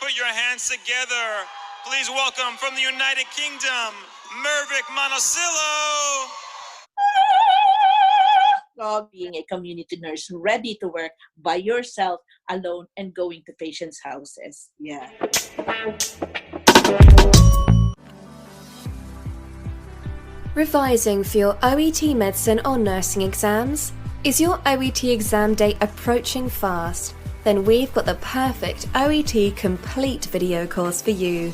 Put your hands together. Please welcome from the United Kingdom, Merivic Monocillo. Being a community nurse, ready to work by yourself, alone, and going to patients' houses. Yeah. Revising for your OET medicine or nursing exams? Is your OET exam date approaching fast? Then we've got the perfect OET complete video course for you.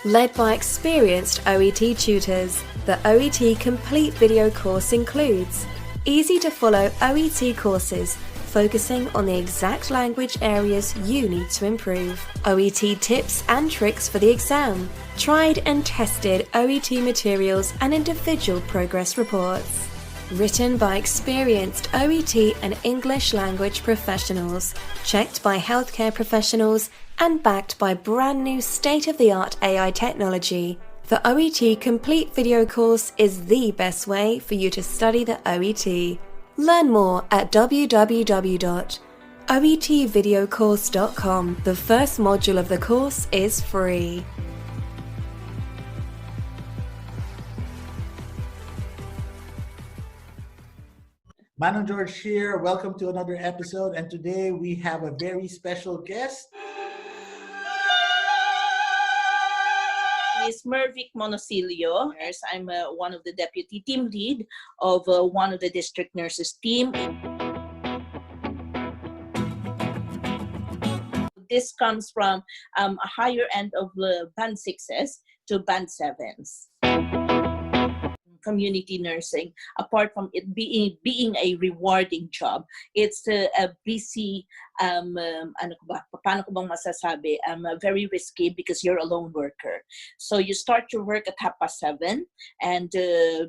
Led by experienced OET tutors, the OET complete video course includes easy to follow OET courses focusing on the exact language areas you need to improve, OET tips and tricks for the exam, tried and tested OET materials and individual progress reports. Written by experienced OET and English language professionals, checked by healthcare professionals, and backed by brand new state-of-the-art AI technology. The OET Complete Video Course is the best way for you to study the OET. Learn more at www.oetvideocourse.com. The first module of the course is free. Manong George here. Welcome to another episode, and today we have a very special guest. Is Merivic Monocillo. I'm one of the deputy team lead of one of the district nurses team. This comes from a higher end of band 6s to band 7s. Community nursing, apart from it being a rewarding job, it's a busy, paano ko bang masasabi, very risky because you're a lone worker. So you start your work at 7:30, and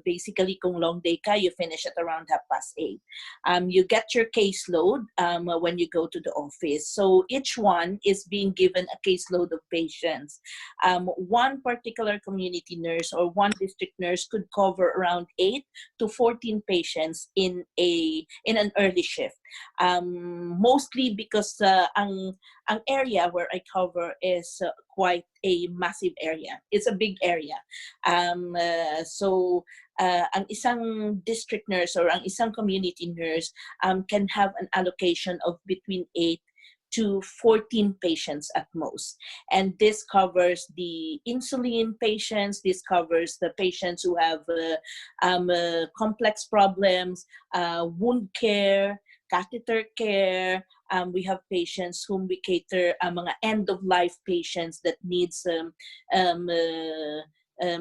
basically kung long day ka, you finish at around 8:30. You get your caseload when you go to the office. So each one is being given a caseload of patients. One particular community nurse or one district nurse could cover around 8 to 14 patients in an early shift. Mostly because ang area where I cover is quite a massive area. It's a big area. So ang isang district nurse or ang isang community nurse can have an allocation of between 8 to 14 patients at most. And this covers the insulin patients, this covers the patients who have complex problems, wound care, catheter care. We have patients whom we cater, mga end-of-life patients that needs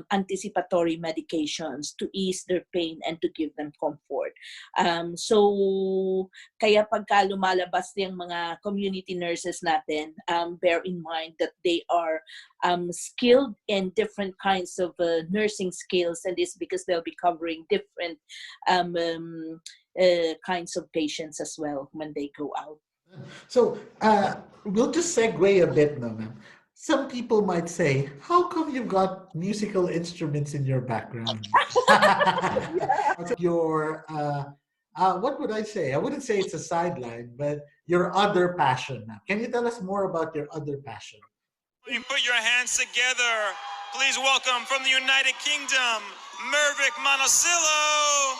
anticipatory medications to ease their pain and to give them comfort. So, kaya pagka lumalabas yung mga community nurses natin, bear in mind that they are skilled in different kinds of nursing skills, and it's because they'll be covering different kinds of patients as well when they go out. So we'll just segue a bit now, ma'am. Some people might say, how come you've got musical instruments in your background? Your, what would I say? I wouldn't say it's a sideline, but your other passion. Can you tell us more about your other passion? You put your hands together. Please welcome from the United Kingdom, Merivic Monocillo.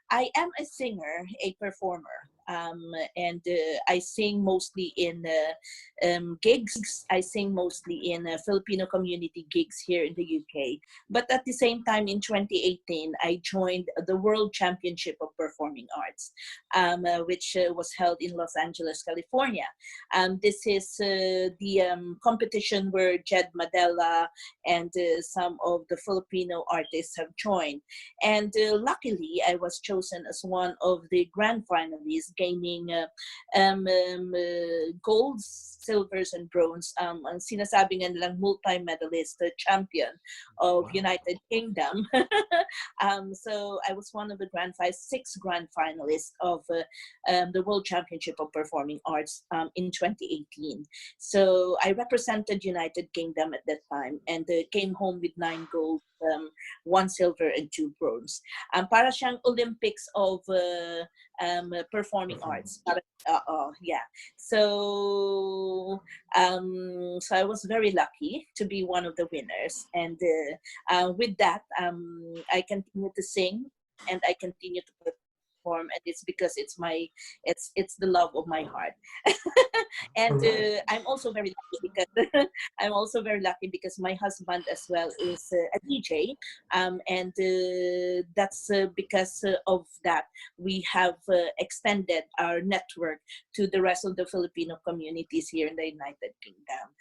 I am a singer, a performer, and I sing mostly in gigs. I sing mostly in Filipino community gigs here in the UK. But at the same time, in 2018, I joined the World Championship of Performing Arts, which was held in Los Angeles, California. This is the competition where Jed Madela and some of the Filipino artists have joined. And luckily, I was chosen as one of the grand finalists gaining golds, silvers, and bronze. Ang sinasabi nga nilang multi-medalist champion of United Kingdom. So I was one of the six grand finalists of the World Championship of Performing Arts in 2018. So I represented United Kingdom at that time and came home with 9 gold, 1 silver, and 2 bronze. Para siyang Olympics of performing arts. Yeah. So so I was very lucky to be one of the winners, and with that, I continue to sing and I continue to perform, and it's because it's the love of my heart. And I'm also very lucky because I'm also very lucky because my husband as well is a DJ, and that's because of that we have extended our network to the rest of the Filipino communities here in the United Kingdom.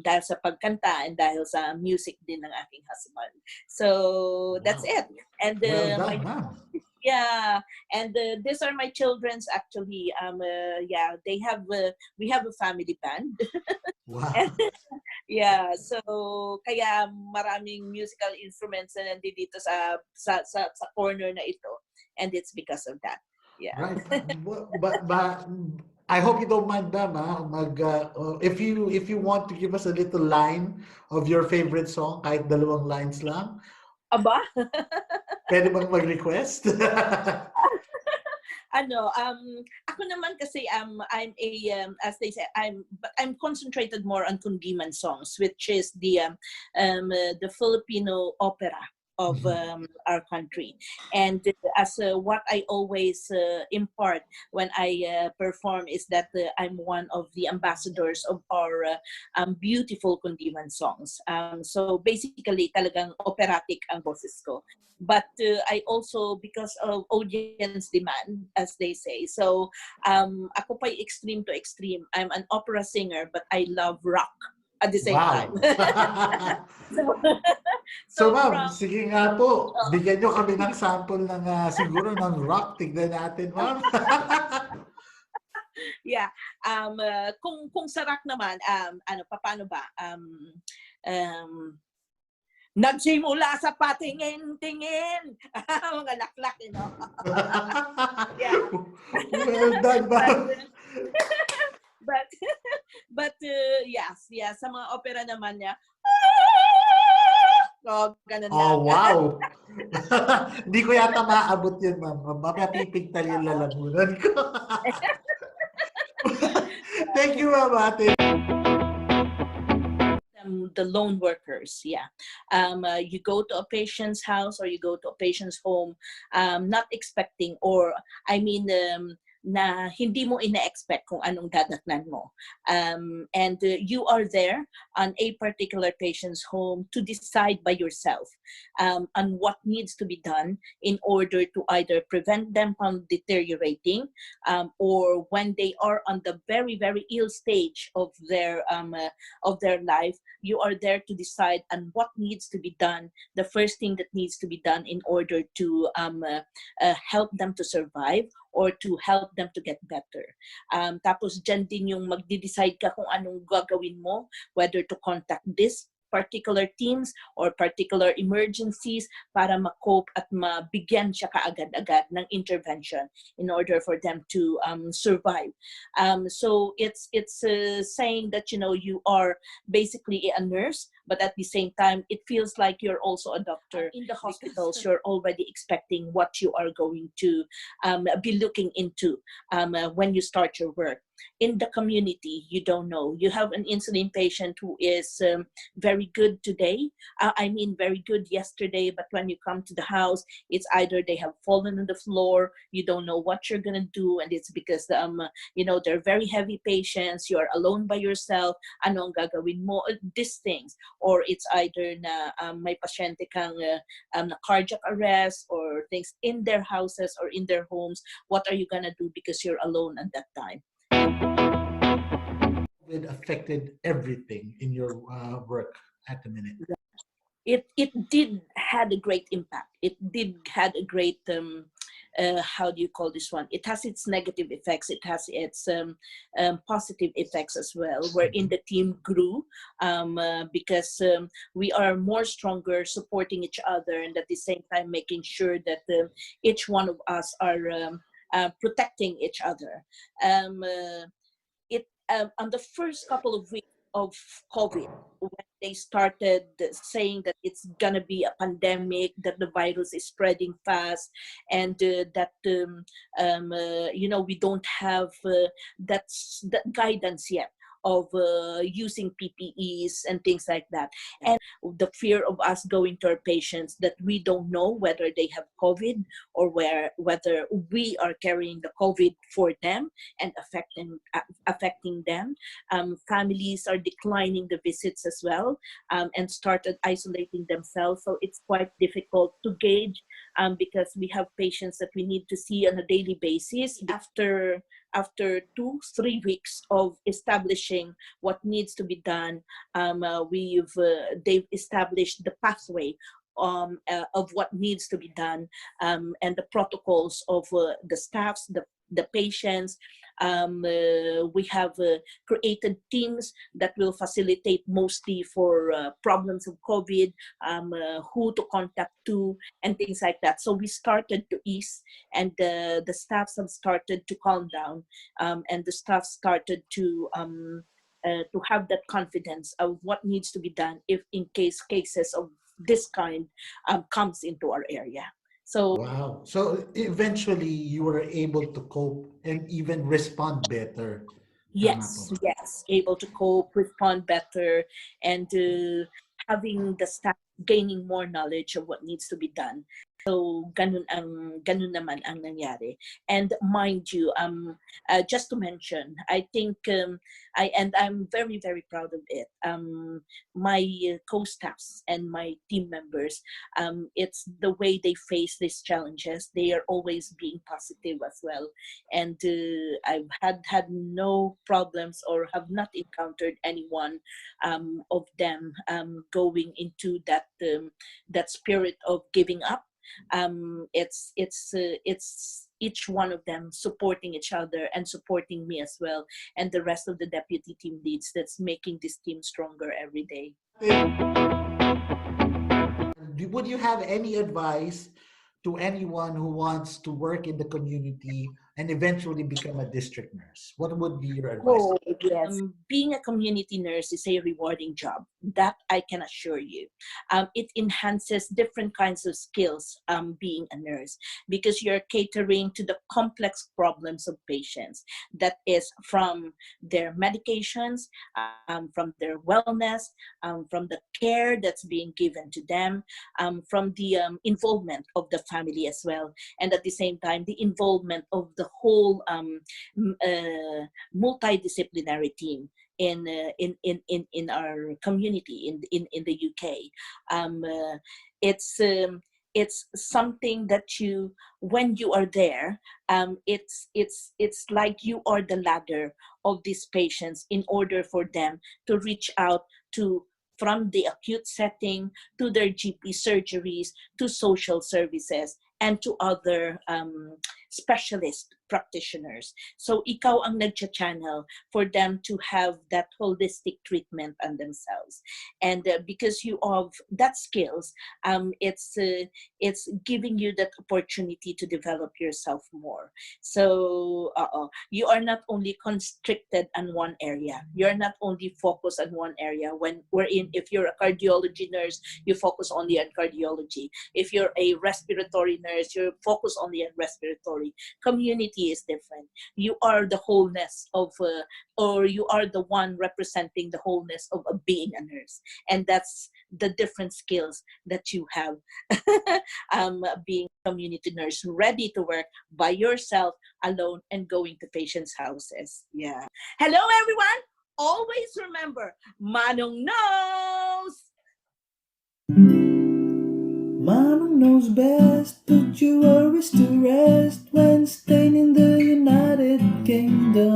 Dahil sa pagkanta and dahil sa music din ng aking husband. So that's it. And Well done, ma'am. yeah, and these are my children's actually. Yeah, we have a family band. Wow. Yeah, so kaya maraming musical instruments na nandito sa corner na ito, and it's because of that. Yeah. Right. But I hope you don't mind, ma'am. If you want to give us a little line of your favorite song, kahit 2 lines lang. Aba? Pwede bang mag-request? Ako naman kasi I'm as they say, I'm concentrated more on kundiman songs, which is the Filipino opera of our country. And as what I always impart when I perform is that I'm one of the ambassadors of our beautiful kundiman songs. So basically talagang operatic ang boses ko. But I also, because of audience demand, as they say, so ako pa extreme to extreme. I'm an opera singer, but I love rock at the same time. So ma'am, sige nga po, bigyan nyo kami ng sample ng siguro ng rock. Tignan natin, ma'am. Yeah. Kung sa rock naman, paano ba? Nagsimula sa patingin-tingin. Mga laklak, you know. Yeah. Well done, ma'am. But yes, sa mga opera naman niya, ganun lang. Oh, wow. Hindi ko yata maabot yun, ma'am. Mapapipigtal yung lalamunan ko. Thank you, ma'am, ate. The lone workers, yeah. You go to a patient's house or you go to a patient's home, not expecting, or I mean, na hindi mo ina-expect kung anong dadatnan mo. And you are there on a particular patient's home to decide by yourself on what needs to be done in order to either prevent them from deteriorating, or when they are on the very, very ill stage of their life, you are there to decide on what needs to be done, the first thing that needs to be done in order to help them to survive or to help them to get better. Tapos dyan din yung magde-decide ka kung anong gagawin mo, whether to contact this particular teams or particular emergencies para ma-cope at mabigyan siya kaagad-agad ng intervention in order for them to survive. So it's saying that, you know, you are basically a nurse, but at the same time, it feels like you're also a doctor. In the hospitals, you're already expecting what you are going to be looking into when you start your work. In the community, you don't know. You have an insulin patient who is very good today. Very good yesterday, but when you come to the house, it's either they have fallen on the floor, you don't know what you're going to do, and it's because, they're very heavy patients, you're alone by yourself, anong gagawin mo, these things. Or it's either na may pasyente kang na cardiac arrest or things in their houses or in their homes. What are you going to do because you're alone at that time? It affected everything in your work at the minute. It did had a great impact. It did had a great how do you call this one? It has its negative effects. It has its positive effects as well, wherein the team grew because we are more stronger, supporting each other, and at the same time making sure that each one of us are protecting each other. On the first couple of weeks of COVID, when they started saying that it's gonna be a pandemic, that the virus is spreading fast, and that we don't have that guidance yet of using PPEs and things like that, and the fear of us going to our patients that we don't know whether they have COVID or whether we are carrying the COVID for them and affecting them. Families are declining the visits as well, and started isolating themselves. So it's quite difficult to gauge because we have patients that we need to see on a daily basis. After 2-3 weeks of establishing what needs to be done, they've established the pathway of what needs to be done, and the protocols of the staffs, the patients. We have created teams that will facilitate mostly for problems of COVID, who to contact to, and things like that. So we started to ease, and the staffs have started to calm down, and the staff started to have that confidence of what needs to be done if in cases of this kind comes into our area. So Wow. So eventually you were able to cope and even respond better. Tama po yes, ba? yes, able to cope, respond better, and having the staff gaining more knowledge of what needs to be done. So ganun naman ang nangyari. And mind you, just to mention, I think I'm very, very proud of it. My co-staffs and my team members, it's the way they face these challenges. They are always being positive as well, and I've had no problems or have not encountered anyone of them going into that spirit of giving up. It's each one of them supporting each other and supporting me as well, and the rest of the deputy team leads that's making this team stronger every day. Would you have any advice to anyone who wants to work in the community and eventually become a district nurse? What would be your advice? Oh, yes. Being a community nurse is a rewarding job. That I can assure you. It enhances different kinds of skills, being a nurse, because you're catering to the complex problems of patients. That is from their medications, from their wellness, from the care that's being given to them, from the involvement of the family as well. And at the same time, the involvement of the whole multidisciplinary team in our community in the UK. It's something that you, when you are there, it's like you are the ladder of these patients in order for them to reach out to, from the acute setting to their GP surgeries to social services and to other specialist practitioners. So ikaw ang nagcha-channel for them to have that holistic treatment on themselves. And because you have that skills, it's giving you that opportunity to develop yourself more. So you are not only constricted on one area. You're not only focused on one area. When we're in, if you're a cardiology nurse, you focus only on cardiology. If you're a respiratory nurse, you focus only on respiratory. Community is different. You are the wholeness of, or you are the one representing the wholeness of being a nurse. And that's the different skills that you have being a community nurse, ready to work by yourself, alone, and going to patients' houses. Yeah. Hello, everyone. Always remember, Manong knows. Manong knows best, put your worries to rest when staying in the United Kingdom.